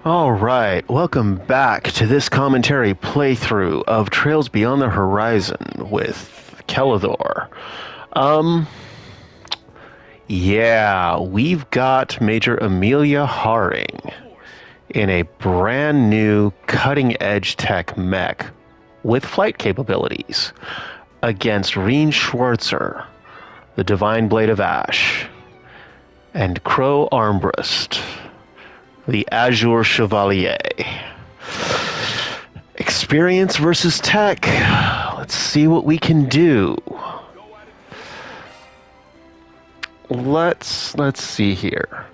Alright, welcome back to this commentary playthrough of Trails Beyond the Horizon with Kellador. Yeah, we've got Major Amelia Haring in a brand new cutting-edge tech mech with flight capabilities against Reen Schwarzer, the Divine Blade of Ash, and Crow Armbrust, the Azure Chevalier. Experience versus tech. Let's see what we can do. Let's see here.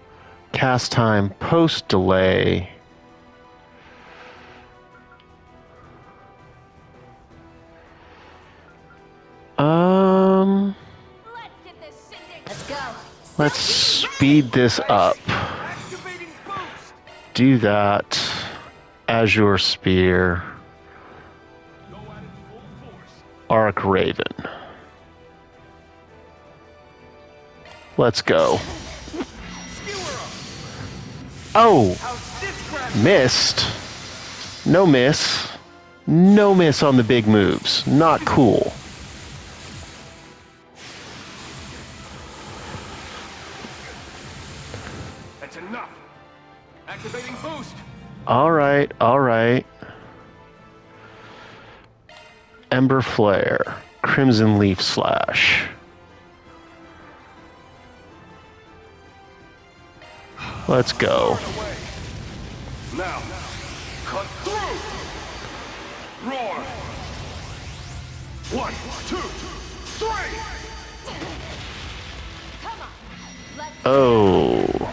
Cast time, post delay. Let's speed this up. Do that. Azure Spear. Arc Raven. Let's go. Oh! Missed. No miss. No miss on the big moves. Not cool. That's enough. Activating boost. Alright, alright. Ember Flare. Crimson Leaf Slash. Let's go. Now, cut through. Roar. 1, 2, 3. Oh.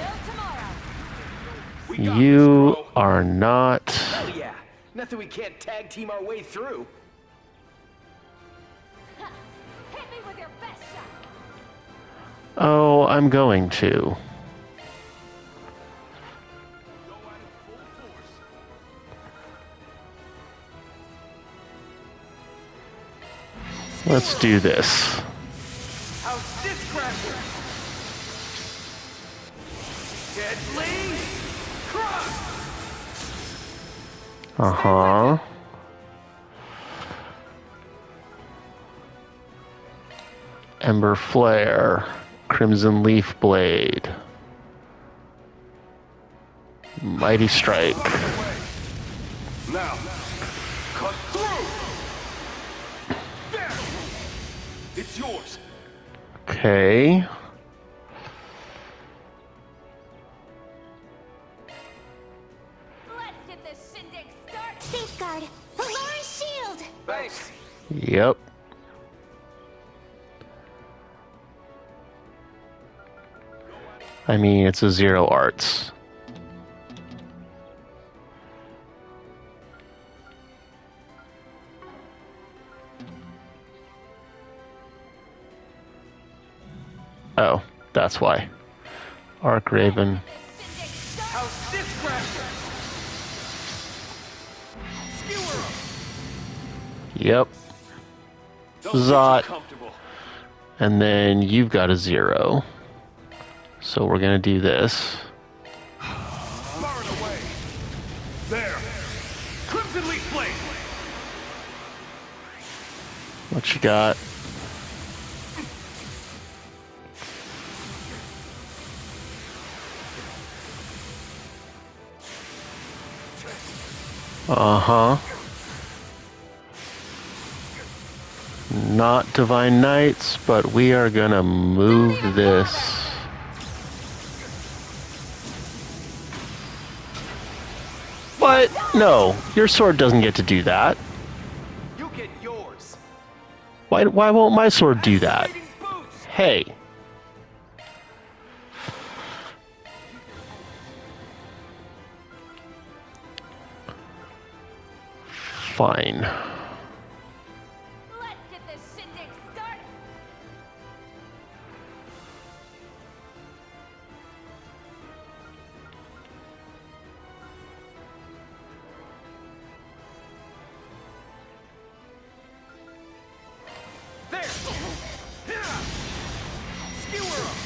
You are not. Hell yeah. Nothing we can't tag team our way through. Hit me with your best shot. Oh, I'm going to. Let's do this. How's this crasher? Deadly cross. Uh-huh. Ember Flare. Crimson Leaf Blade. Mighty Strike. Now, cut through. There. It's yours. Okay. Let's get this shindig started. Safeguard. Alarm shield. Thanks. Yep. I mean, it's a Zero Arts. Oh, that's why. Arc Raven. How's this crasher? Skewer 'em. Yep. Don't get Zot. too comfortable. And then you've got a 0. So we're gonna do this. Far and away. There. Crimson Leaf Blade. What you got? Uh-huh. Not Divine Knights, but we are gonna move this. What? No, your sword doesn't get to do that. You get yours. Why won't my sword do that? Activating boost. Hey. Fine. Let's get this shindig started. There. Skewer 'em.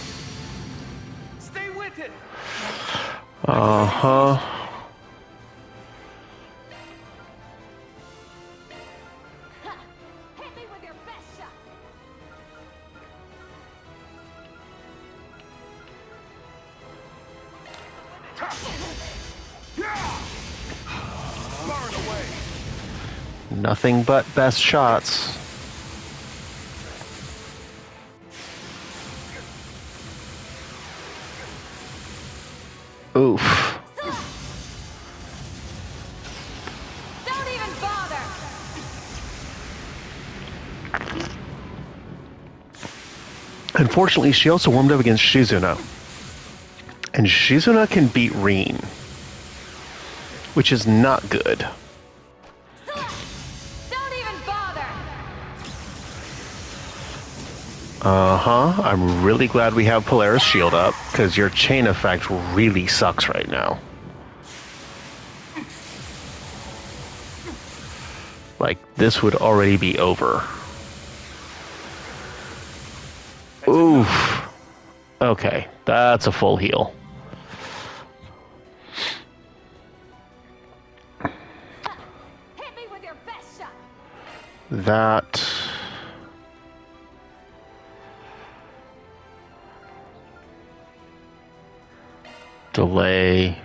Stay with it. Uh-huh. Nothing but best shots. Oof. Don't even bother. Unfortunately, she also warmed up against Shizuna. And Shizuna can beat Reen, which is not good. Don't even bother. Uh-huh. I'm really glad we have Polaris Shield up, because your chain effect really sucks right now. Like, this would already be over. Oof. Okay, that's a full heal. Hit me with your best shot. That... delay.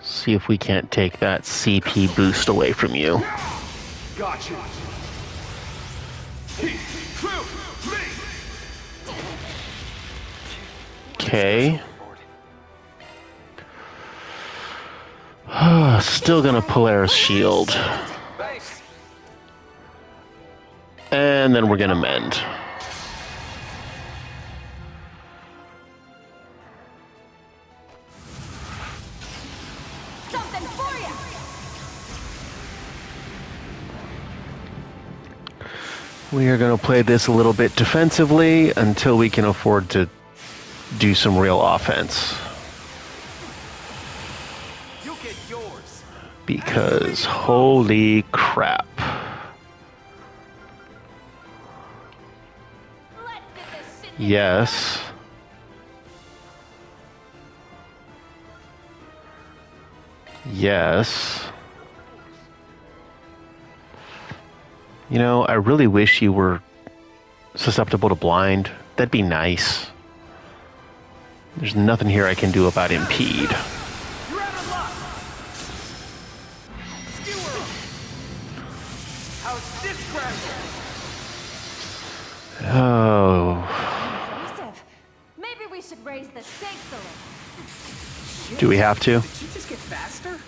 See if we can't take that CP boost away from you. Gotcha. Okay. Still gonna Polaris Shield. Thanks. And then we're gonna mend. Something for you. We are gonna play this a little bit defensively until we can afford to do some real offense. You get yours. Because holy crap. Let's get this shit. Yes. Yes. You know, I really wish you were susceptible to blind. That'd be nice. There's nothing here I can do about impede. You're out of luck. Skewer. How's this crash? Oh. Joseph, maybe we should raise the stakes a little. Do we have to? Did she just get faster?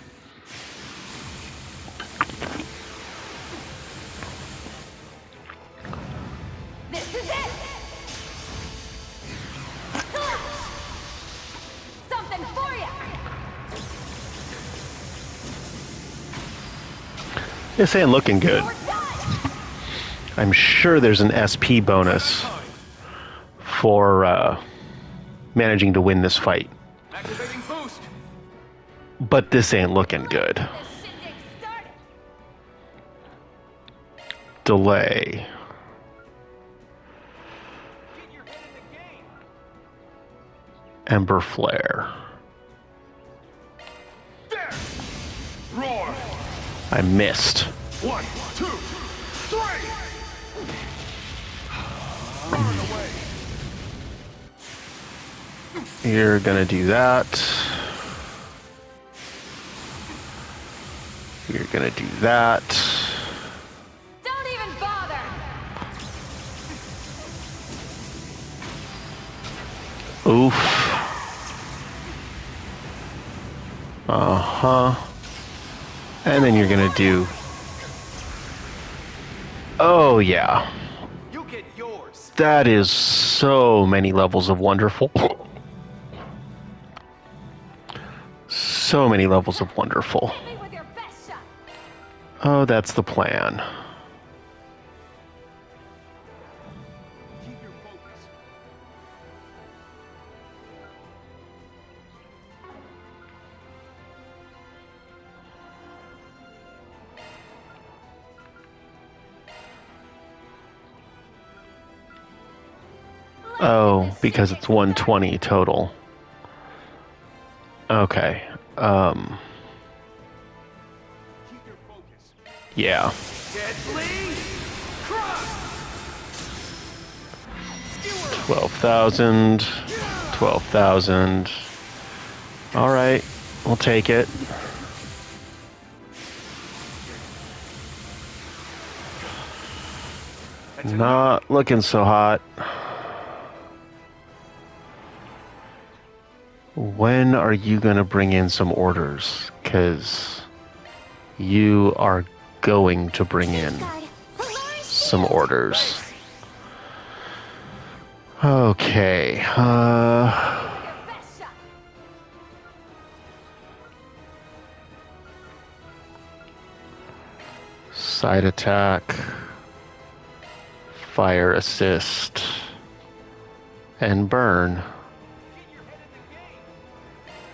This is it. Something for you. This ain't looking good. We're done. I'm sure there's an SP bonus for managing to win this fight. Activating boost. But this ain't looking good. This shit gets started. Delay. Get your head in the game. Ember Flare. There. Roar. I missed. 1, 2, 3. Burn away. You're gonna do that. You're gonna do that. Don't even bother. Oof. Uh-huh. And then you're gonna do... Oh, yeah. You get yours. That is so many levels of wonderful. So many levels of wonderful. Hit me with your best shot. Oh, that's the plan. Keep your focus. Oh, because it's 120 total. Okay. Keep your focus. Yeah. Deadly. Crush. Skewer. 12,000. 12,000. All right, we'll take it. Not looking so hot. When are you gonna bring in some orders? Because you are going to bring in some orders. Okay. Side attack. Fire assist. And burn.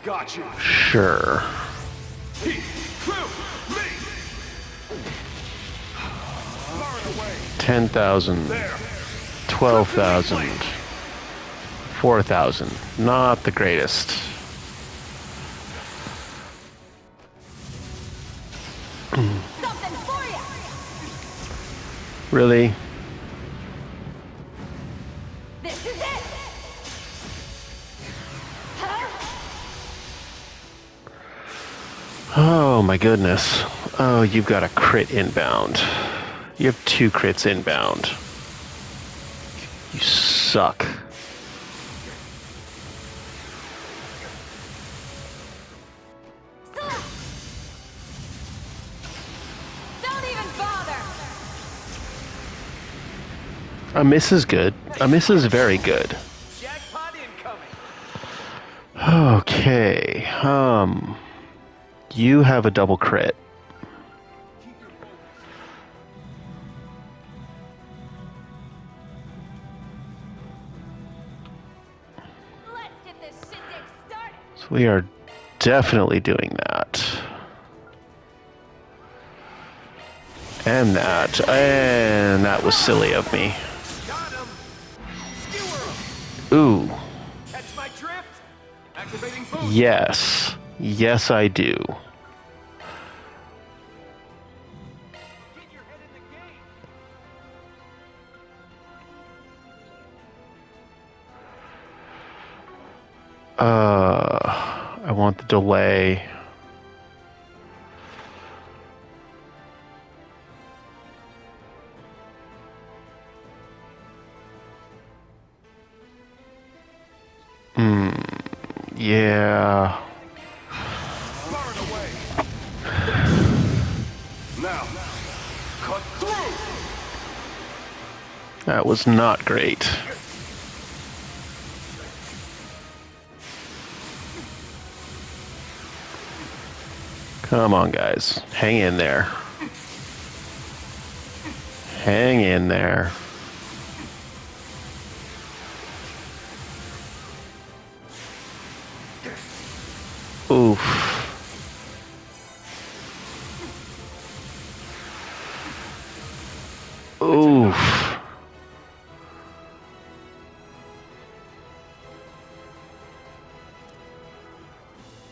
Gotcha. Sure. 10,000. 12,000. 4,000. Not the greatest. Something for you. Really? This is it. Huh? Oh my goodness. Oh, you've got a crit inbound. You have 2 crits inbound. You suck. Don't even bother. A miss is good. A miss is very good. Jackpot incoming. Okay. You have a double crit. Let's get this shindig started. So we are definitely doing that. And that. And that was silly of me. Got him. Skewer him. Ooh. Catch my drift. Activating boost. Yes. Yes, I do. Get your head in the game. I want the delay. Yeah. Far and away. Now, cut through. That was not great. Come on, guys. Hang in there. Hang in there. Oof. Oof.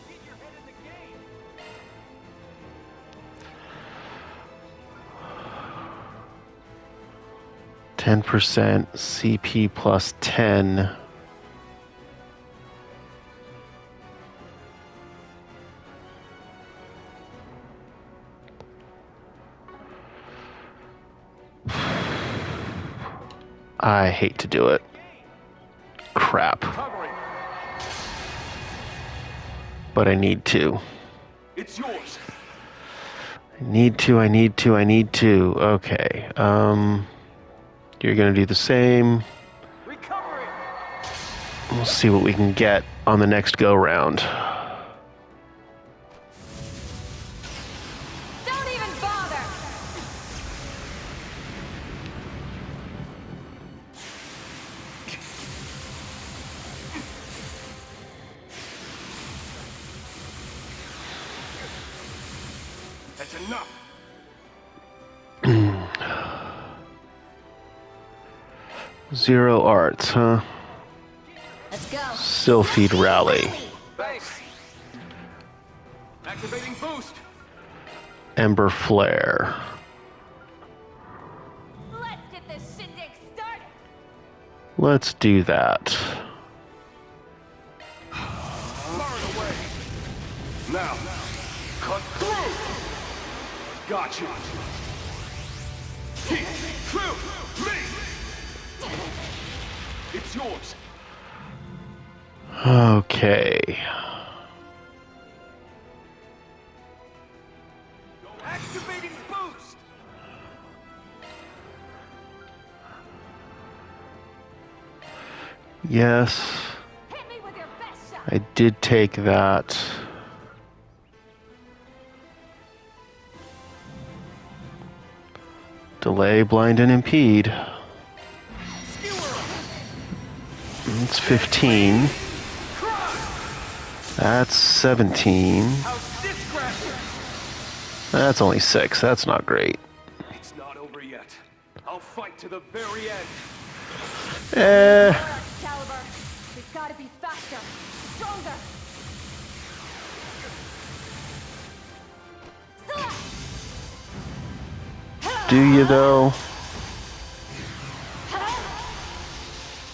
Get your head in the game. 10% CP plus 10. I hate to do it. Crap. Covering. But I need to. It's yours. I need to. Okay. You're gonna do the same. Recovering. We'll see what we can get on the next go round. Don't even bother. That's enough. Zero arts, huh? Let's go. Sylphid Rally. Thanks. Activating boost. Ember Flare. Let's get this shindig started. Let's do that. Far away. Now, cut through. Gotcha. See through me. It's yours. Okay. Activating boost. Yes, Hit me with your best shot. I did take that. Delay, blind, and impede. It's 15. That's 17. How's this crashing? That's only 6. That's not great. It's not over yet. I'll fight to the very end. Eh. More Excalibur. We've got to be faster, stronger. Do you though?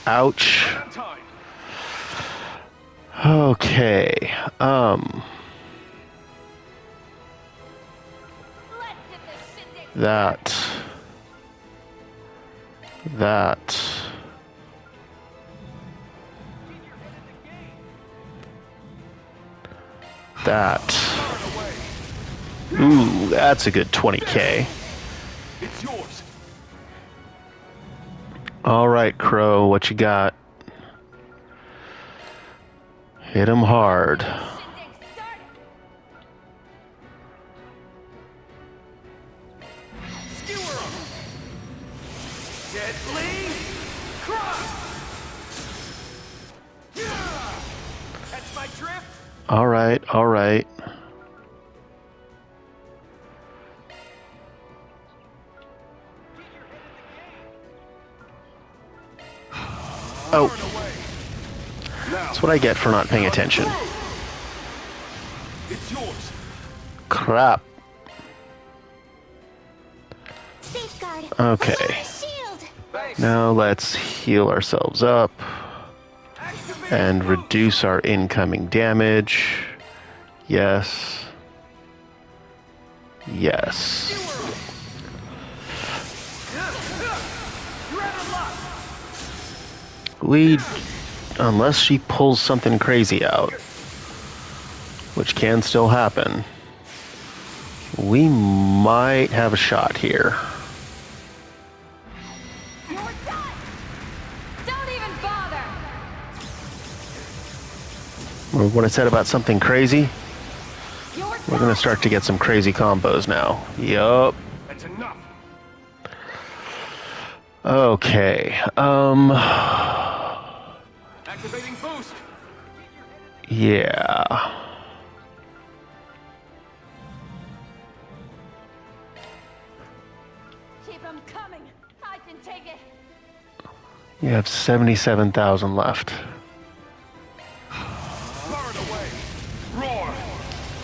Ouch. Time. Okay. Let's get this shit taken. That. Ooh, that's a good 20K. It's yours. All right, Crow, what you got? Hit him hard. Shindig started. Skewer 'em. Deadly cross. Catch my drift. All right, all right. Oh, that's what I get for not paying attention. It's yours. Crap. Safeguard. Okay. Shield. Thanks. Now let's heal ourselves up Activate and boost. reduce our incoming damage. Yes. Yes. You're out of luck. Unless she pulls something crazy out, which can still happen, we might have a shot here. You're done. Don't even bother. Remember what I said about something crazy? You're We're gonna start to get some crazy combos now. Yup. That's enough. Okay. Activating boost. Yeah. Keep them coming. I can take it. You have 77,000 left. Far and away. Roar.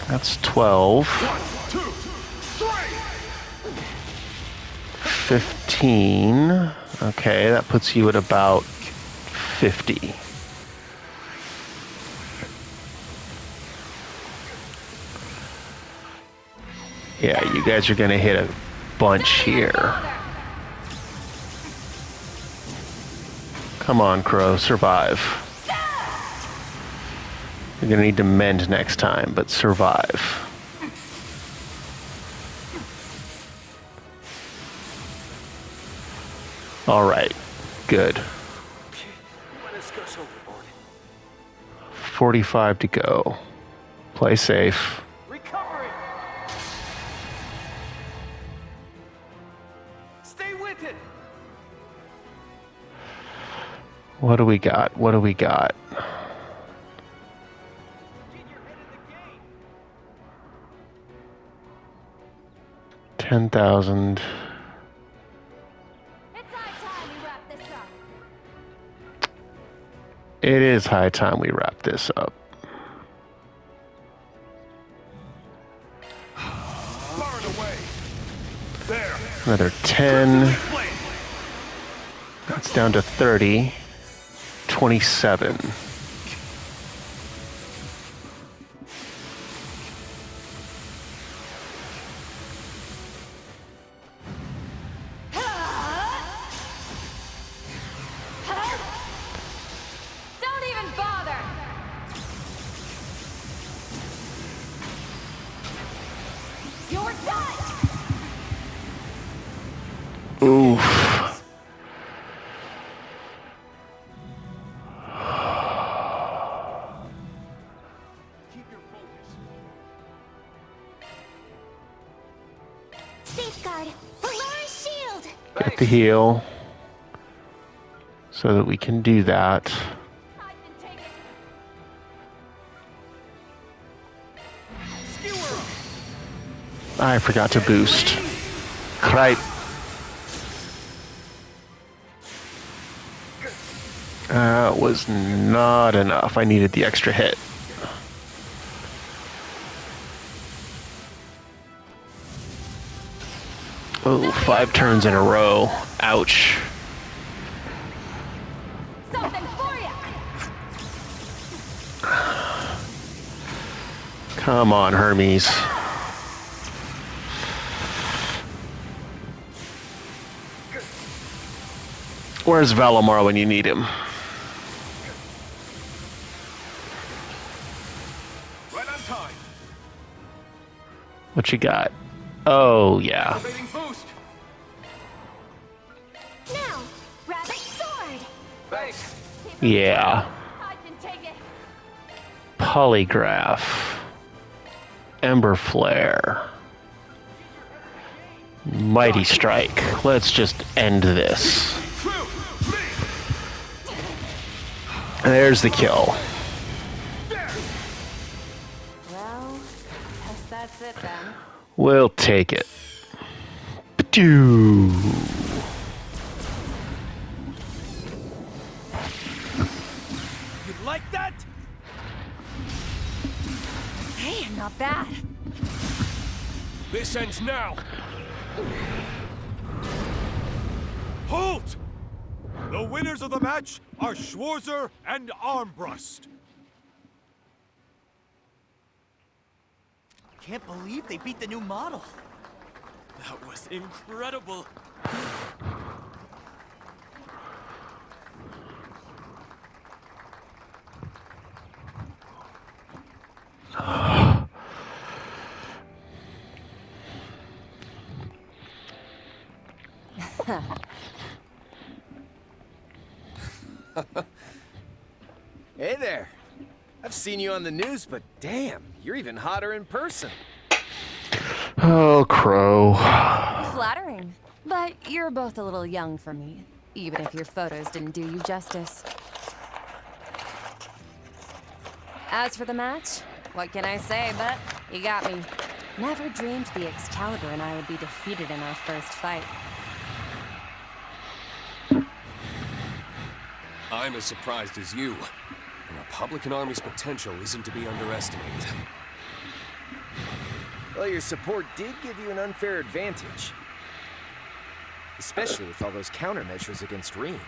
That's 12. 1, 2, 3. 15. Okay, that puts you at about 50. Yeah, you guys are gonna hit a bunch here. Bother. Come on, Crow, survive. You're gonna need to mend next time, but survive. All right, good. Let us go overboard. 45 to go. Play safe. Recovery. Stay with it. What do we got? What do we got? $10,000. It's high time we wrap this up. It is high time we wrap this up. Far and away. There. Another 10. Flame. That's down to 30. 27. Don't even bother! You're done! Oof. Keep your focus. Safeguard. Valor's shield. Get the heal so that we can do that. I can take it. Skewer 'em. I forgot to boost. Right. Was not enough. I needed the extra hit. Oh, 5 turns in a row. Ouch. Something for you! Come on, Hermes. Where's Valimar when you need him? Right on time. What you got? Oh, yeah. Elevating boost. Now, rabbit sword. Thanks. Yeah. I can take it. Polygraph. Ember Flare. Mighty Strike. Let's just end this. There's the kill. Well, guess that's it then. We'll take it. Pdoo. You like that? Hey, not bad. This ends now. Halt! The winners of the match are Schwarzer and Armbrust. Can't believe they beat the new model. That was incredible. Hey there. I've seen you on the news, but damn, you're even hotter in person. Oh, Crow. Flattering. But you're both a little young for me, even if your photos didn't do you justice. As for the match, what can I say, but you got me. Never dreamed the Excalibur and I would be defeated in our first fight. I'm as surprised as you. The Republican Army's potential isn't to be underestimated. Well, your support did give you an unfair advantage. Especially with all those countermeasures against Rean.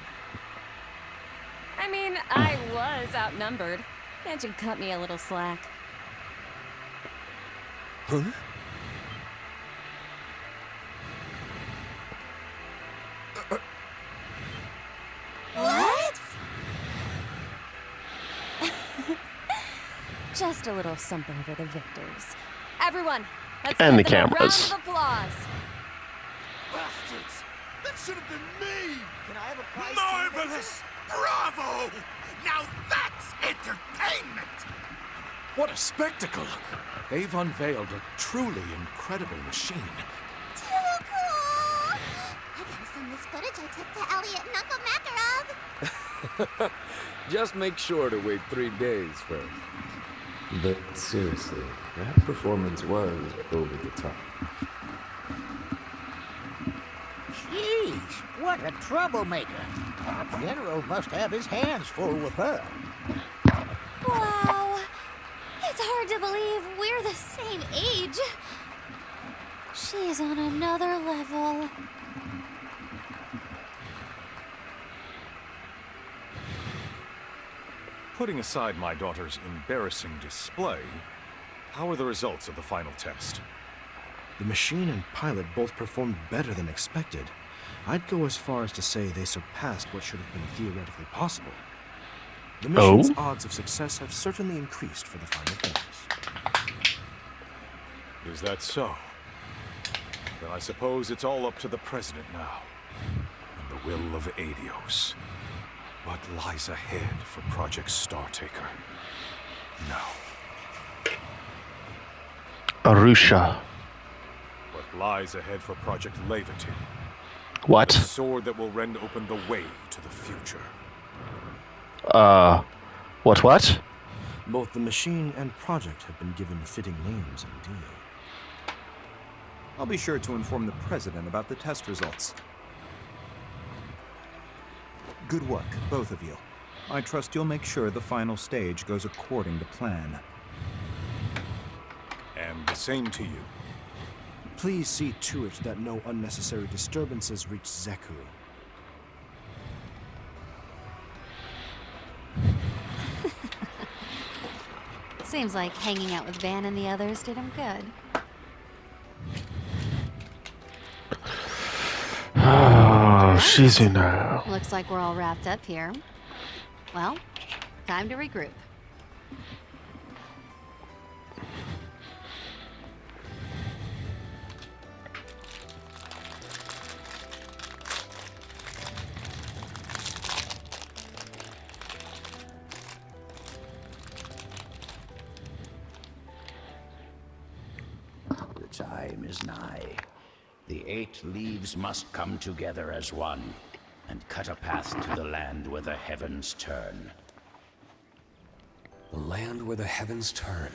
I mean, I was outnumbered. Can't you cut me a little slack? Huh? What? Just a little something for the victors. Everyone, let's And give the them cameras. a round of applause. Bastards! That should have been me! Can I have a prize? Marvelous! Bravo! Now that's entertainment! What a spectacle! They've unveiled a truly incredible machine. Too cool. I gotta send this footage I took to Elliot and Uncle Makarov. Just make sure to wait 3 days first. But seriously, that performance was over the top. Jeez, what a troublemaker. Our general must have his hands full with her. Wow. It's hard to believe we're the same age. She's on another level. Putting aside my daughter's embarrassing display, how are the results of the final test? The machine and pilot both performed better than expected. I'd go as far as to say they surpassed what should have been theoretically possible. The mission's odds of success have certainly increased for the final phase. Is that so? Then I suppose it's all up to the President now, and the will of Adios. What lies ahead for Project Startaker? Now. Arusha. What lies ahead for Project Levitin? What? The sword that will rend open the way to the future. What? Both the machine and project have been given fitting names indeed. I'll be sure to inform the President about the test results. Good work, both of you. I trust you'll make sure the final stage goes according to plan. And the same to you. Please see to it that no unnecessary disturbances reach Zeku. Seems like hanging out with Van and the others did him good. Oh, Shizuna. Looks like we're all wrapped up here. Well, time to regroup. The time is nigh. The 8 leaves must come together as one, and cut a path to the land where the heavens turn. The land where the heavens turn.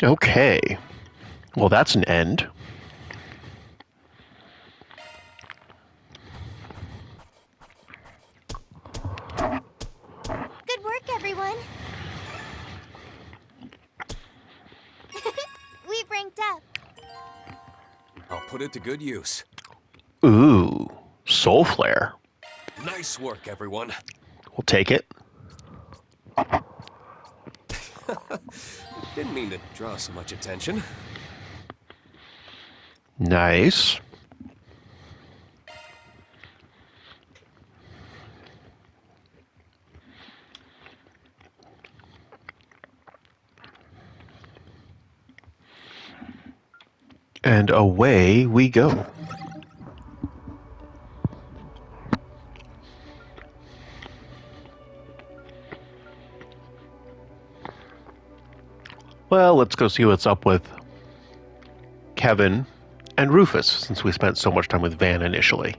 Okay. Well, that's an end. Good work, everyone. We've ranked up. I'll put it to good use. Ooh, Soul Flare. Nice work, everyone. We'll take it. Didn't mean to draw so much attention. Nice. And away we go. Well, let's go see what's up with Kevin and Rufus, since we spent so much time with Van initially.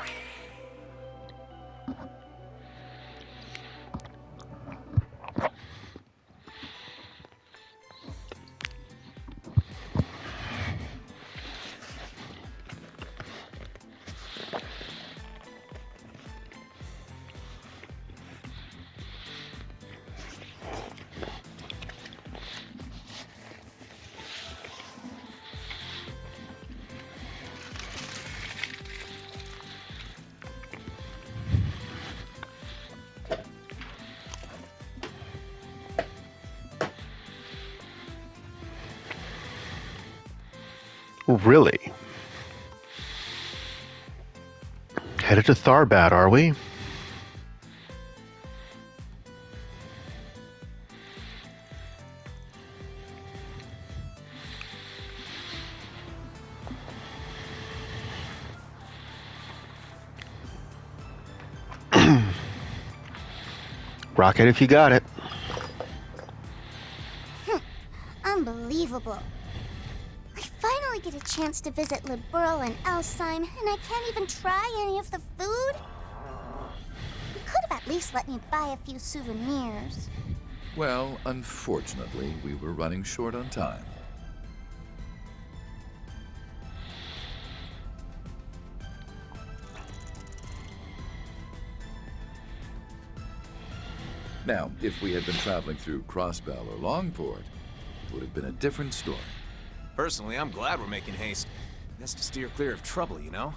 Really? Headed to Tharbat, are we? Rocket if you got it. Unbelievable. I finally get a chance to visit Liberl and Alsheim, and I can't even try any of the food? You could have at least let me buy a few souvenirs. Well, unfortunately, we were running short on time. Now, if we had been traveling through Crossbell or Longport, it would have been a different story. Personally, I'm glad we're making haste. Best to steer clear of trouble, you know?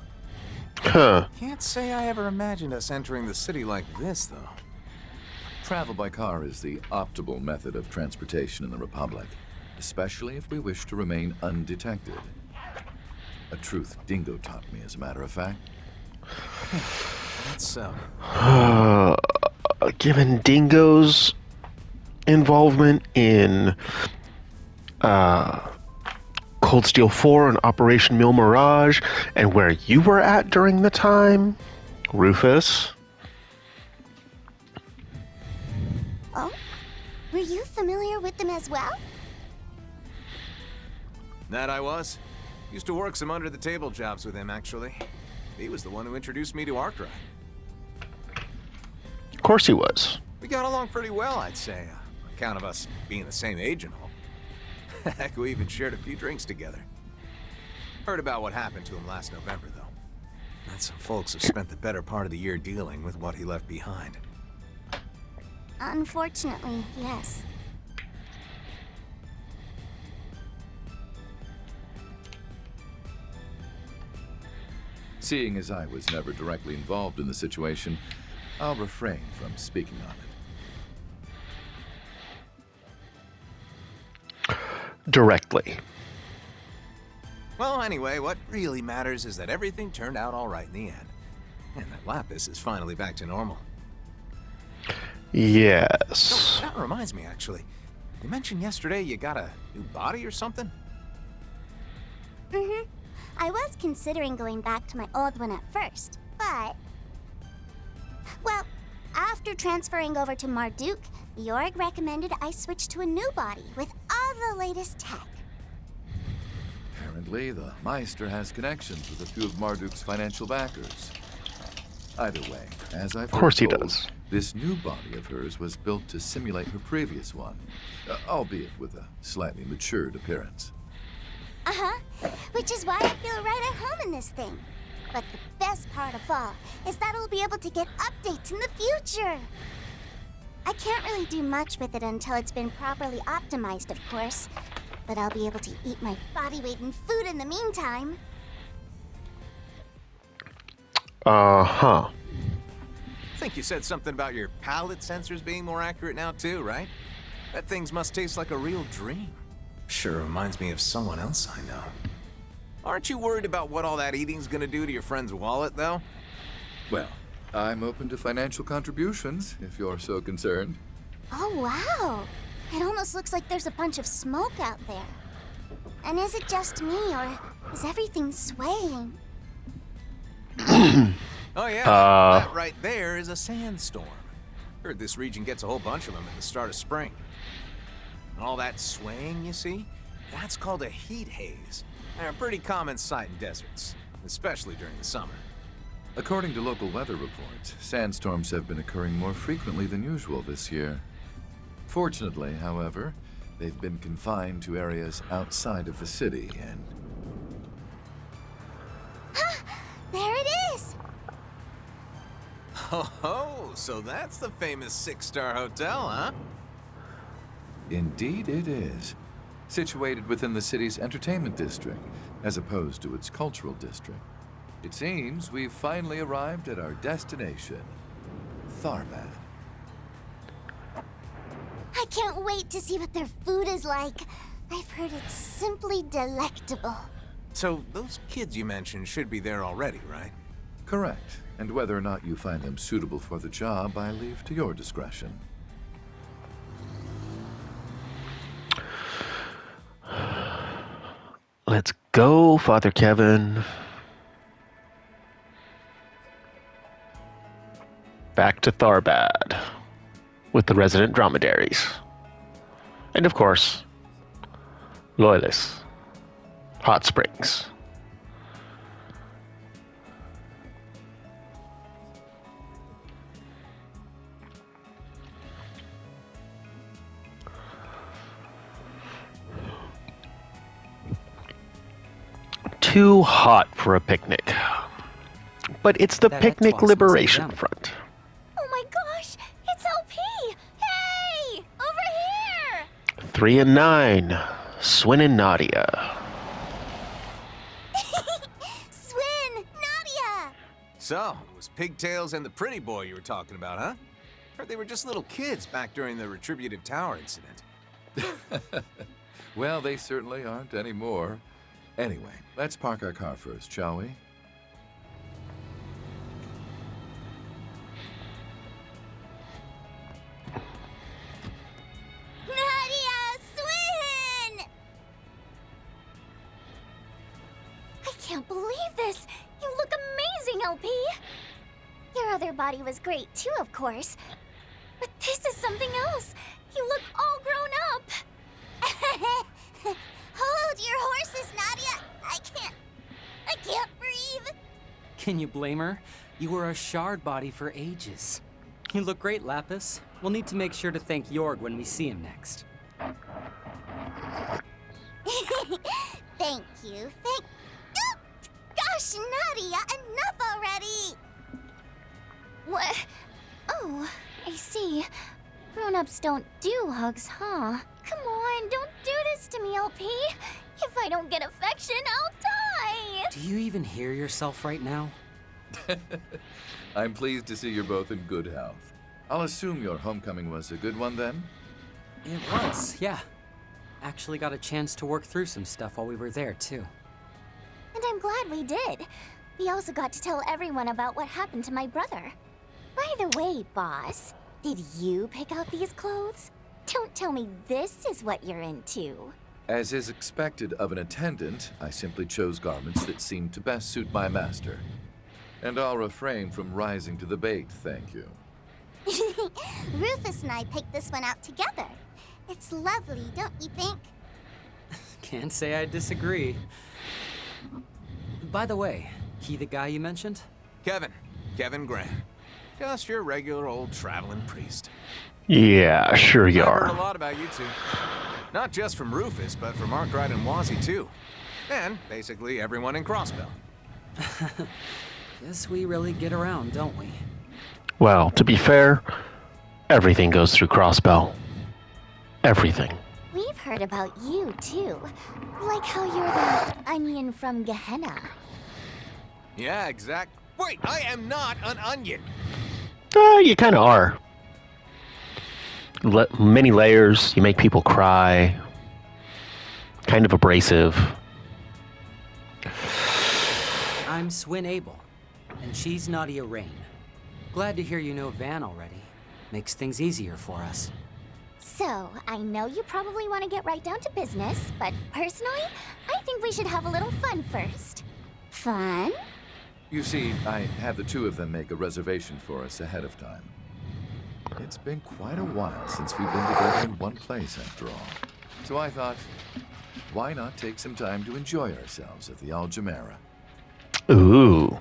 Huh. Can't say I ever imagined us entering the city like this, though. Travel by car is the optimal method of transportation in the Republic, especially if we wish to remain undetected. A truth Dingo taught me, as a matter of fact. That's so. Given Dingo's involvement in Cold Steel 4 and Operation Mil Mirage, and where you were at during the time, Rufus. Oh? Were you familiar with them as well? That I was. Used to work some under-the-table jobs with him, actually. He was the one who introduced me to Arkwright. Of course he was. We got along pretty well, I'd say, on account of us being the same age and all. Heck, we even shared a few drinks together. Heard about what happened to him last November, though. And some folks have spent the better part of the year dealing with what he left behind. Unfortunately, yes. Seeing as I was never directly involved in the situation, I'll refrain from speaking on it. Directly. Well, anyway, what really matters is that everything turned out all right in the end. And that Lapis is finally back to normal. Yes. Oh, that reminds me, actually. You mentioned yesterday you got a new body or something? Mm-hmm. I was considering going back to my old one at first, but... Well, after transferring over to Marduk, the org recommended I switch to a new body with all the latest tech. Apparently, the Meister has connections with a few of Marduk's financial backers. Either way, as I've heard course he told, does. This new body of hers was built to simulate her previous one, albeit with a slightly matured appearance. Uh-huh, which is why I feel right at home in this thing. But the best part of all is that I'll be able to get updates in the future. I can't really do much with it until it's been properly optimized, of course. But I'll be able to eat my body weight in food in the meantime. Uh-huh. I think you said something about your palate sensors being more accurate now too, right? That things must taste like a real dream. Sure reminds me of someone else I know. Aren't you worried about what all that eating's gonna do to your friend's wallet, though? Well, I'm open to financial contributions, if you're so concerned. Oh, wow. It almost looks like there's a bunch of smoke out there. And is it just me, or is everything swaying? Oh yeah, that right there is a sandstorm. Heard this region gets a whole bunch of them at the start of spring. And all that swaying you see, that's called a heat haze. They're a pretty common sight in deserts, especially during the summer. According to local weather reports, sandstorms have been occurring more frequently than usual this year. Fortunately, however, they've been confined to areas outside of the city and... There it is! Oh, so that's the famous 6-star hotel, huh? Indeed it is. Situated within the city's entertainment district, as opposed to its cultural district. It seems we've finally arrived at our destination, Tharbad. I can't wait to see what their food is like. I've heard it's simply delectable. So those kids you mentioned should be there already, right? Correct. And whether or not you find them suitable for the job, I leave to your discretion. Let's go, Father Kevin. Back to Tharbad with the resident dromedaries. And of course, Loyalist Hot Springs. Too hot for a picnic. But it's the Picnic Liberation Front. Oh my gosh! It's LP! Hey! Over here! 3 and 9. Swin and Nadia. Swin! Nadia! So, it was Pigtails and the pretty boy you were talking about, huh? Heard they were just little kids back during the Retributive Tower incident. Well, they certainly aren't anymore. Anyway, let's park our car first, shall we? Nadia! Swin! I can't believe this! You look amazing, LP! Your other body was great too, of course. But this is something else. You look all grown up. Hold your horses, Nadia. I can't breathe. Can you blame her? You were a shard body for ages. You look great, Lapis. We'll need to make sure to thank Jorg when we see him next. Thank you. Gosh, Nadia, enough already. What? Oh, I see. Grown-ups don't do hugs, huh? Come on, don't do this to me, LP. If I don't get affection, I'll die. Do you even hear yourself right now? I'm pleased to see you're both in good health. I'll assume your homecoming was a good one then? It was, yeah. Actually got a chance to work through some stuff while we were there, too. And I'm glad we did. We also got to tell everyone about what happened to my brother. By the way, boss, did you pick out these clothes? Don't tell me this is what you're into. As is expected of an attendant, I simply chose garments that seemed to best suit my master. And I'll refrain from rising to the bait, thank you. Rufus and I picked this one out together. It's lovely, don't you think? Can't say I disagree. By the way, he the guy you mentioned? Kevin Grant. Just your regular old traveling priest. Yeah, sure you I've heard are. a lot about you two. Not just from Rufus, but from Arkwright and Wazzy, too. And basically everyone in Crossbell. Guess we really get around, don't we? Well, to be fair, everything goes through Crossbell. Everything. We've heard about you, too. Like how you're the onion from Gehenna. Yeah, exact. Wait, I am not an onion. You kind of are. Many layers, you make people cry. Kind of abrasive. I'm Swin Abel, and she's Nadia Rain. Glad to hear you know Van already. Makes things easier for us. So, I know you probably want to get right down to business, but personally, I think we should have a little fun first. Fun? You see, I had the two of them make a reservation for us ahead of time. It's been quite a while since we've been together in one place, after all. So I thought, why not take some time to enjoy ourselves at the Aljamera? Ooh.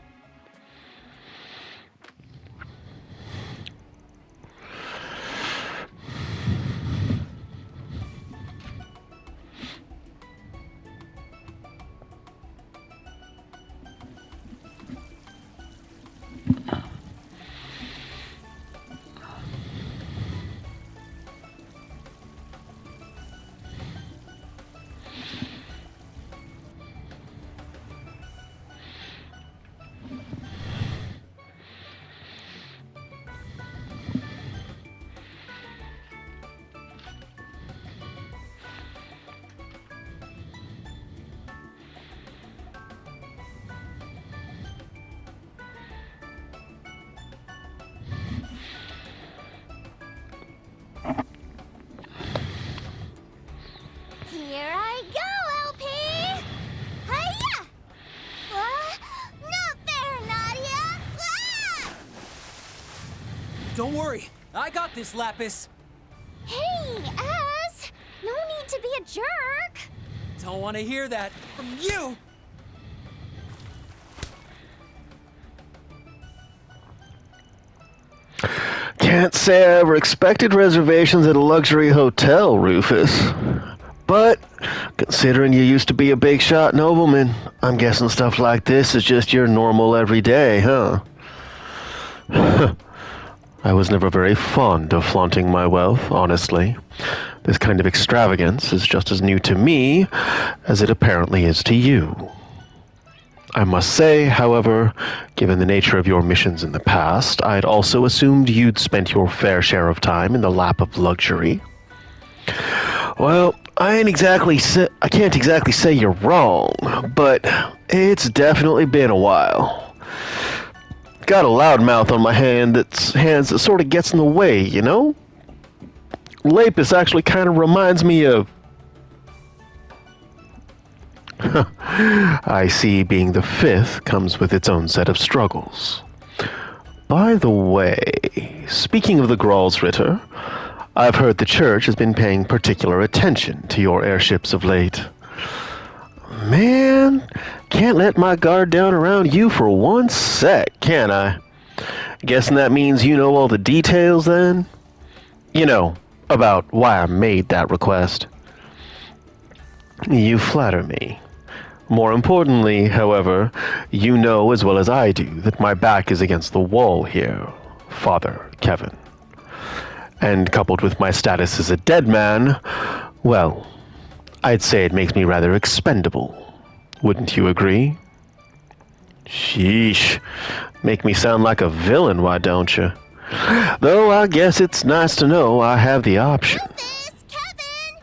Here I go, LP! Hiya! Not fair, Nadia! Ah! Don't worry, I got this, Lapis. Hey, ass! No need to be a jerk! Don't want to hear that from you! Can't say I ever expected reservations at a luxury hotel, Rufus. But, considering you used to be a big shot nobleman, I'm guessing stuff like this is just your normal everyday, huh? I was never very fond of flaunting my wealth, honestly. This kind of extravagance is just as new to me as it apparently is to you. I must say, however, given the nature of your missions in the past, I'd also assumed you'd spent your fair share of time in the lap of luxury. Well, I can't exactly say you're wrong, but it's definitely been a while. Got a loudmouth on my hands that sort of gets in the way, you know? Lapis actually kind of reminds me of... I see being the fifth comes with its own set of struggles. By the way, speaking of the Gralsritter, I've heard the church has been paying particular attention to your airships of late. Man, can't let my guard down around you for one sec, can I? Guessing that means you know all the details then? You know, about why I made that request. You flatter me. More importantly, however, you know as well as I do that my back is against the wall here, Father Kevin. And coupled with my status as a dead man, well, I'd say it makes me rather expendable. Wouldn't you agree? Sheesh. Make me sound like a villain, why don't you? Though I guess it's nice to know I have the option. Rufus! Kevin!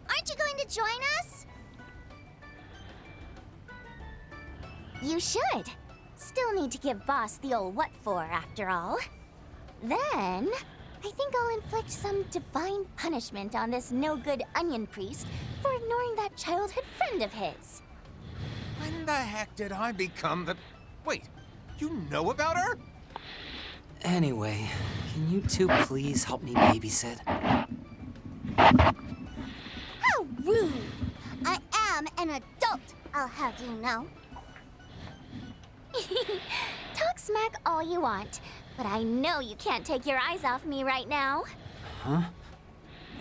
Aren't you going to join us? You should. Still need to give Boss the old what for, after all. Then, I think I'll inflict some divine punishment on this no-good onion priest for ignoring that childhood friend of his. When the heck did I become the... Wait, you know about her? Anyway, can you two please help me babysit? How rude! I am an adult, I'll have you know. Talk smack all you want, but I know you can't take your eyes off me right now. Huh?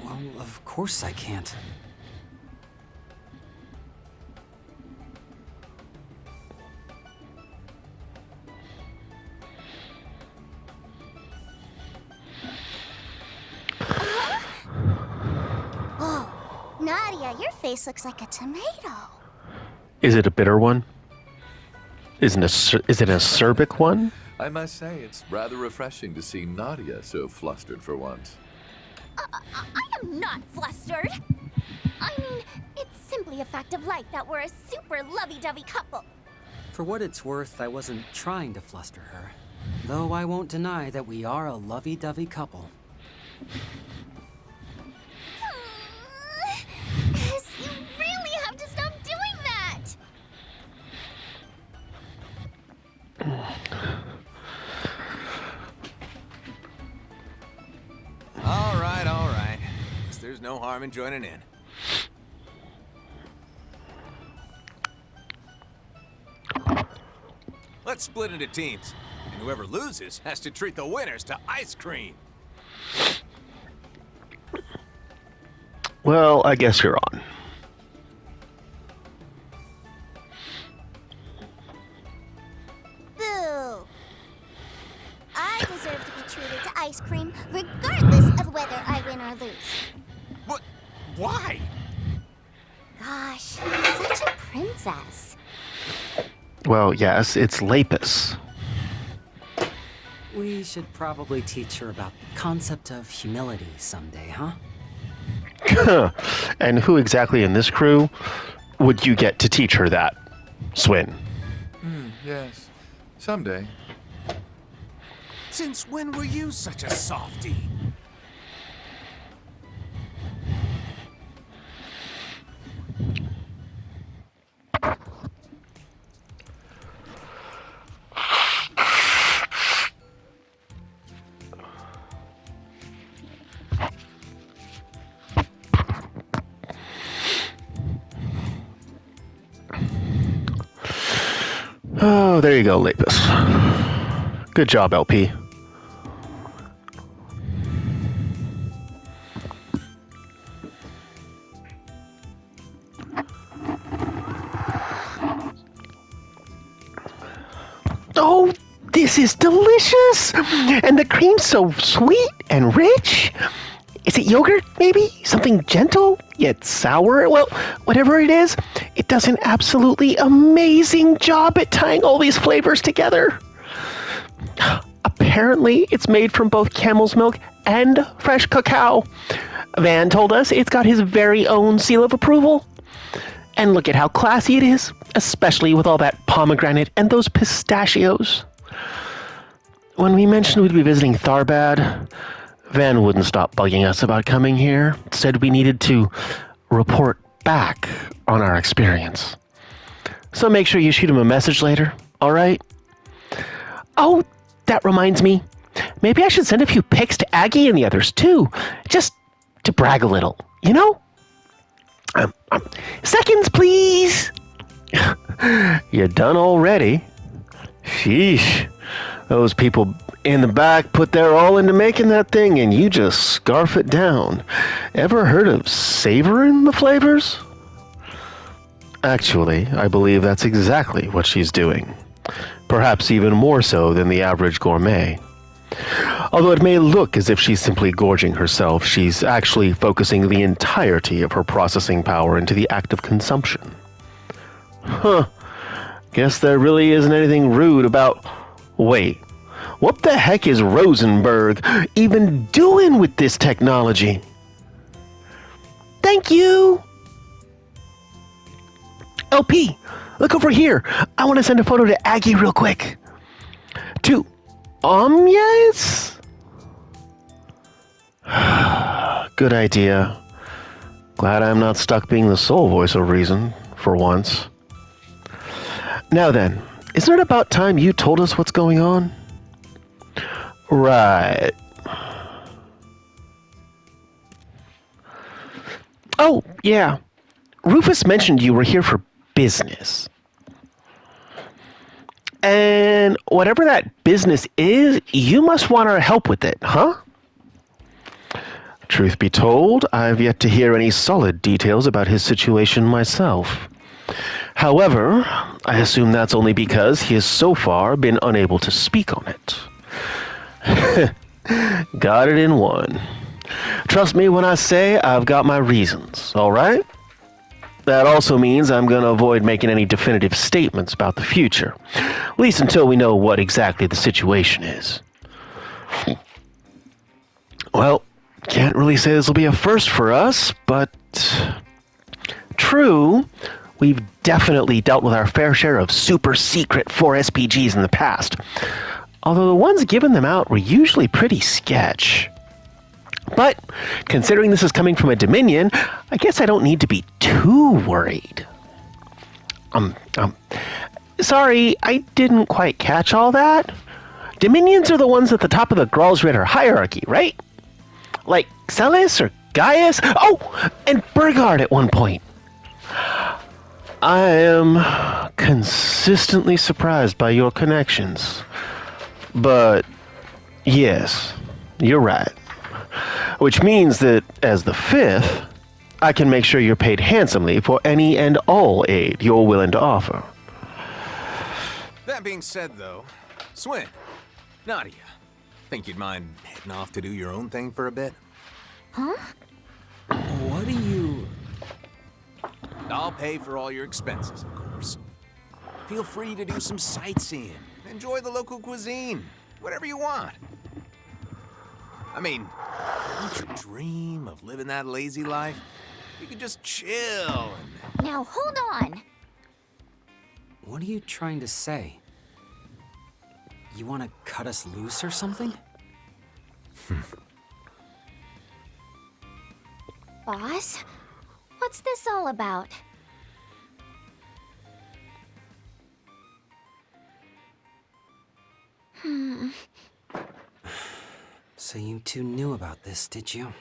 Well, of course I can't. Oh, Nadia, your face looks like a tomato. Is it a bitter one? Is it an acerbic one? I must say, it's rather refreshing to see Nadia so flustered for once. I am not flustered. I mean, it's simply a fact of life that we're a super lovey-dovey couple. For what it's worth, I wasn't trying to fluster her. Though I won't deny that we are a lovey-dovey couple. Yes, you really have to stop doing that! All right. Guess there's no harm in joining in. Let's split into teams, and whoever loses has to treat the winners to ice cream. Well, I guess you're on. Boo! I deserve to be treated to ice cream, regardless of whether I win or lose. What? Why? Gosh, such a princess. Well, yes, it's Lapis. We should probably teach her about the concept of humility someday, huh? And who exactly in this crew would you get to teach her that, Swin? Yes. Someday. Since when were you such a softie? Oh, there you go, Lapis. Good job, LP. Oh, this is delicious! And the cream's so sweet and rich. Is it yogurt, maybe? Something gentle, yet sour? Well, whatever it is, it does an absolutely amazing job at tying all these flavors together. Apparently, it's made from both camel's milk and fresh cacao. Van told us it's got his very own seal of approval. And look at how classy it is, especially with all that pomegranate and those pistachios. When we mentioned we'd be visiting Tharbad, Van wouldn't stop bugging us about coming here. Said we needed to report back on our experience. So make sure you shoot him a message later, all right? Oh, that reminds me. Maybe I should send a few pics to Aggie and the others too, just to brag a little, you know? Seconds, please! You're done already? Sheesh. Those people in the back put their all into making that thing and you just scarf it down. Ever heard of savoring the flavors? Actually, I believe that's exactly what she's doing. Perhaps even more so than the average gourmet. Although it may look as if she's simply gorging herself, she's actually focusing the entirety of her processing power into the act of consumption. Huh. Guess there really isn't anything rude about... Wait, what the heck is Rosenberg even doing with this technology? Thank you! LP, look over here. I want to send a photo to Aggie real quick. Yes? Good idea. Glad I'm not stuck being the sole voice of reason, for once. Now then, isn't it about time you told us what's going on? Right. Oh, yeah. Rufus mentioned you were here for business. And whatever that business is, you must want our help with it, huh? Truth be told, I've yet to hear any solid details about his situation myself. However, I assume that's only because he has so far been unable to speak on it. Got it in one. Trust me when I say I've got my reasons, all right? That also means I'm going to avoid making any definitive statements about the future, at least until we know what exactly the situation is. Well, can't really say this will be a first for us, but true, we've definitely dealt with our fair share of super secret 4SPGs in the past, although the ones giving them out were usually pretty sketch. But considering this is coming from a Dominion, I guess I don't need to be too worried. Sorry, I didn't quite catch all that. Dominions are the ones at the top of the Gralsritter hierarchy, right? Like Celis or Gaius? Oh, and Burgard at one point. I am consistently surprised by your connections. But yes, you're right. Which means that, as the fifth, I can make sure you're paid handsomely for any and all aid you're willing to offer. That being said, though, Swin, Nadia, think you'd mind heading off to do your own thing for a bit? Huh? What do you... I'll pay for all your expenses, of course. Feel free to do some sightseeing, enjoy the local cuisine, whatever you want. I mean, don't you dream of living that lazy life? You could just chill and... Now hold on. What are you trying to say? You want to cut us loose or something? Boss, what's this all about? So you two knew about this, did you?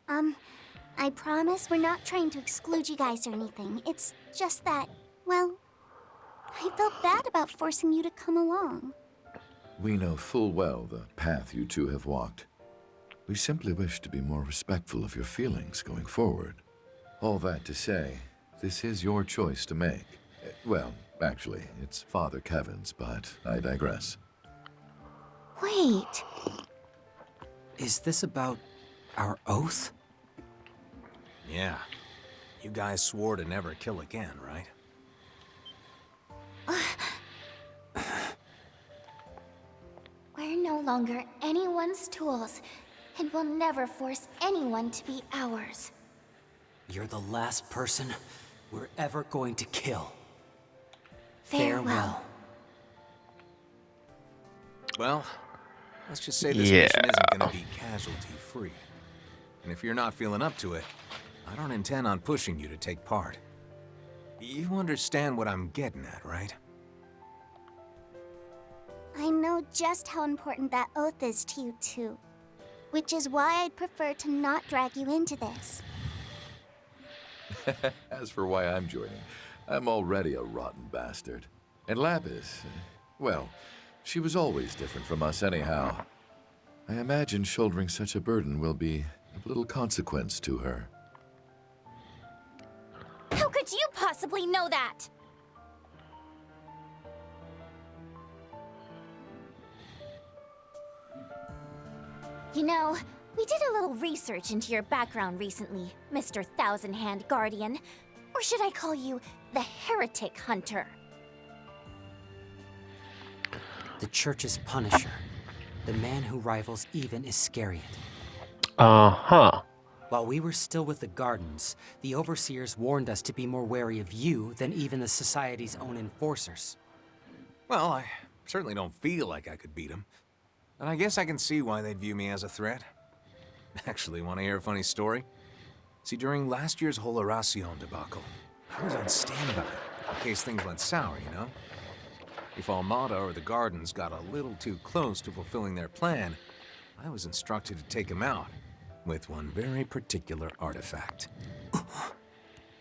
I promise we're not trying to exclude you guys or anything. It's just that, well, I felt bad about forcing you to come along. We know full well the path you two have walked. We simply wish to be more respectful of your feelings going forward. All that to say, this is your choice to make. Well, actually, it's Father Kevin's, but I digress. Wait. Is this about our oath? Yeah. You guys swore to never kill again, right? We're no longer anyone's tools, and will never force anyone to be ours. You're the last person we're ever going to kill. Farewell. Well, let's just say this mission isn't gonna be casualty-free. And if you're not feeling up to it, I don't intend on pushing you to take part. You understand what I'm getting at, right? I know just how important that oath is to you, too. Which is why I'd prefer to not drag you into this. As for why I'm joining, I'm already a rotten bastard. And Lapis, well, she was always different from us anyhow. I imagine shouldering such a burden will be of little consequence to her. How could you possibly know that? You know, we did a little research into your background recently, Mr. Thousand Hand Guardian. Or should I call you the Heretic Hunter? The Church's Punisher. The man who rivals even Iscariot. Uh-huh. While we were still with the Gardens, the Overseers warned us to be more wary of you than even the Society's own enforcers. Well, I certainly don't feel like I could beat him. And I guess I can see why they'd view me as a threat. Actually, want to hear a funny story? See, during last year's whole Horacion debacle, I was on standby in case things went sour, you know? If Almada or the Gardens got a little too close to fulfilling their plan, I was instructed to take them out with one very particular artifact.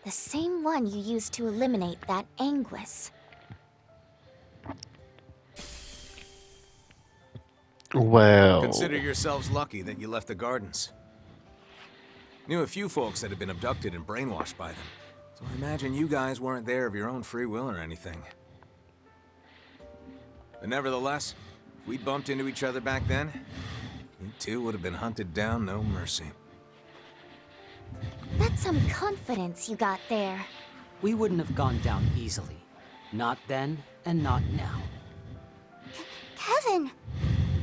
The same one you used to eliminate that Anguis. Well... Consider yourselves lucky that you left the Gardens. Knew a few folks that had been abducted and brainwashed by them, so I imagine you guys weren't there of your own free will or anything. But nevertheless, if we'd bumped into each other back then, you two would have been hunted down, no mercy. That's some confidence you got there. We wouldn't have gone down easily. Not then, and not now. Kevin!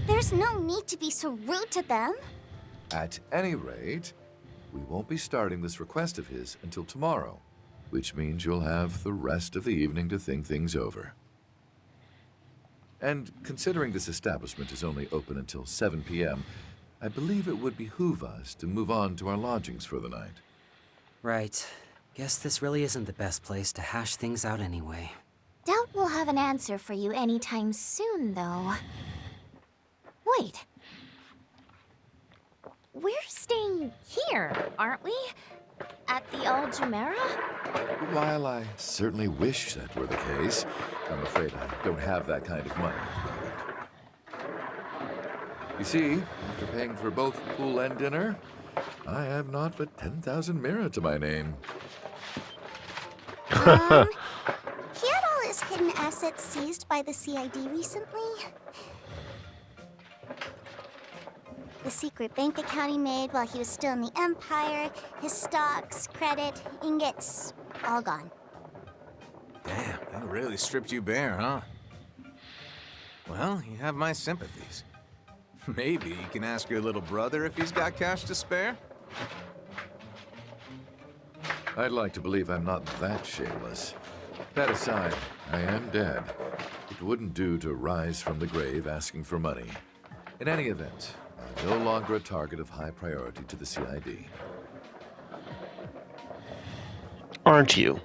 There's no need to be so rude to them. At any rate, we won't be starting this request of his until tomorrow, which means you'll have the rest of the evening to think things over. And considering this establishment is only open until 7 p.m., I believe it would behoove us to move on to our lodgings for the night. Right. Guess this really isn't the best place to hash things out anyway. Doubt we'll have an answer for you anytime soon, though. Wait. We're staying here, aren't we? At the Al Jumeirah? While I certainly wish that were the case, I'm afraid I don't have that kind of money at the moment. You see, after paying for both pool and dinner, I have not but 10,000 mira to my name. He had all his hidden assets seized by the CID recently. The secret bank account he made while he was still in the Empire, his stocks, credit, ingots, all gone. Damn, that really stripped you bare, huh? Well, you have my sympathies. Maybe you can ask your little brother if he's got cash to spare? I'd like to believe I'm not that shameless. That aside, I am dead. It wouldn't do to rise from the grave asking for money. In any event, I'm no longer a target of high priority to the CID. Aren't you?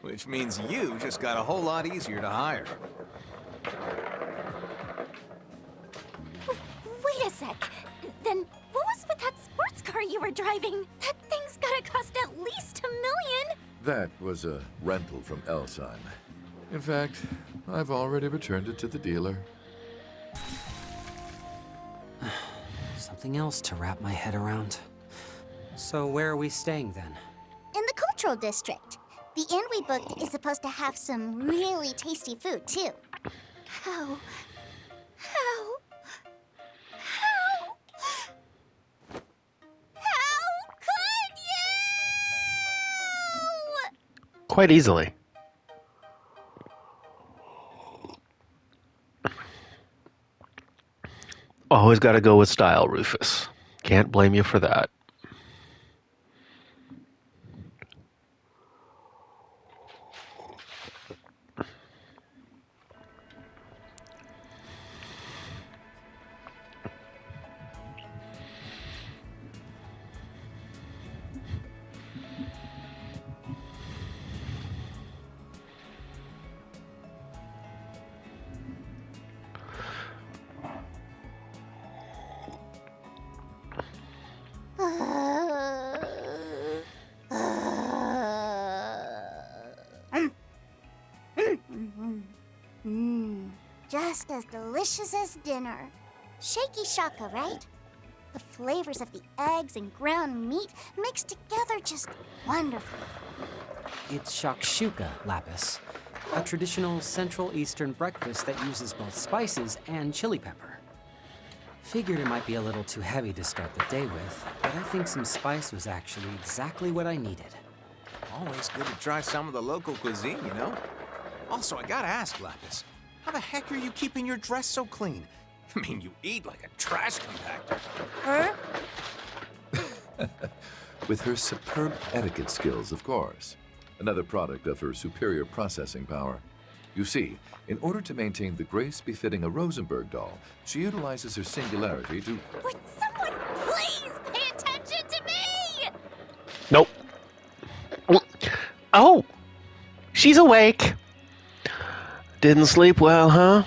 Which means you just got a whole lot easier to hire. Wait a sec. Then what was with that sports car you were driving? That thing's gotta cost at least $1 million. That was a rental from Elsheim. In fact, I've already returned it to the dealer. Something else to wrap my head around. So where are we staying then? In the cultural district. The inn we booked is supposed to have some really tasty food, too. How quite easily. Always got to go with style, Rufus. Can't blame you for that. Just as delicious as dinner. Shaky shaka, right? The flavors of the eggs and ground meat mixed together just wonderfully. It's shakshuka, Lapis. A traditional Central Eastern breakfast that uses both spices and chili pepper. Figured it might be a little too heavy to start the day with, but I think some spice was actually exactly what I needed. Always good to try some of the local cuisine, you know? Also, I gotta ask, Lapis, how the heck are you keeping your dress so clean? I mean, you eat like a trash compactor. Huh? With her superb etiquette skills, of course. Another product of her superior processing power. You see, in order to maintain the grace befitting a Rosenberg doll, she utilizes her singularity to... Would someone please pay attention to me? Nope. Oh! She's awake. Didn't sleep well, huh?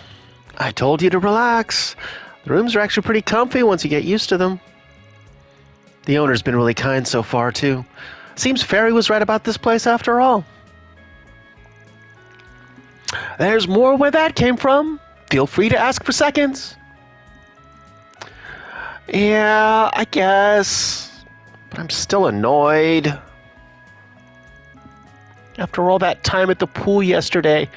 I told you to relax. The rooms are actually pretty comfy once you get used to them. The owner's been really kind so far, too. Seems Fairy was right about this place after all. There's more where that came from. Feel free to ask for seconds. Yeah, I guess. But I'm still annoyed. After all that time at the pool yesterday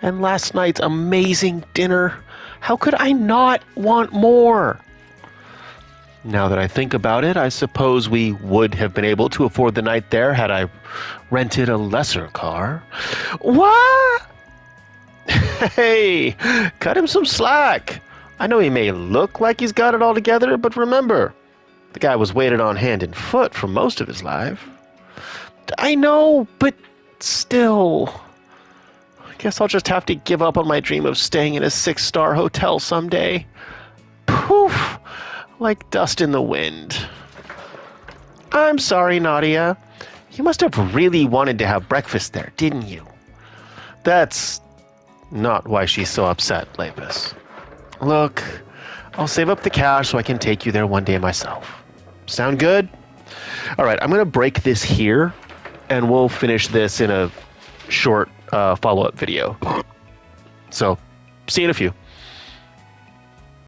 and last night's amazing dinner, how could I not want more? Now that I think about it, I suppose we would have been able to afford the night there had I rented a lesser car. What? Hey, cut him some slack. I know he may look like he's got it all together, but remember, the guy was weighted on hand and foot for most of his life. I know, but still. I guess I'll just have to give up on my dream of staying in a 6-star hotel someday. Poof! Like dust in the wind. I'm sorry, Nadia. You must have really wanted to have breakfast there, didn't you? That's not why she's so upset, Lapis. Look, I'll save up the cash so I can take you there one day myself. Sound good? All right, I'm going to break this here, and we'll finish this in a short follow-up video. So, see you in a few.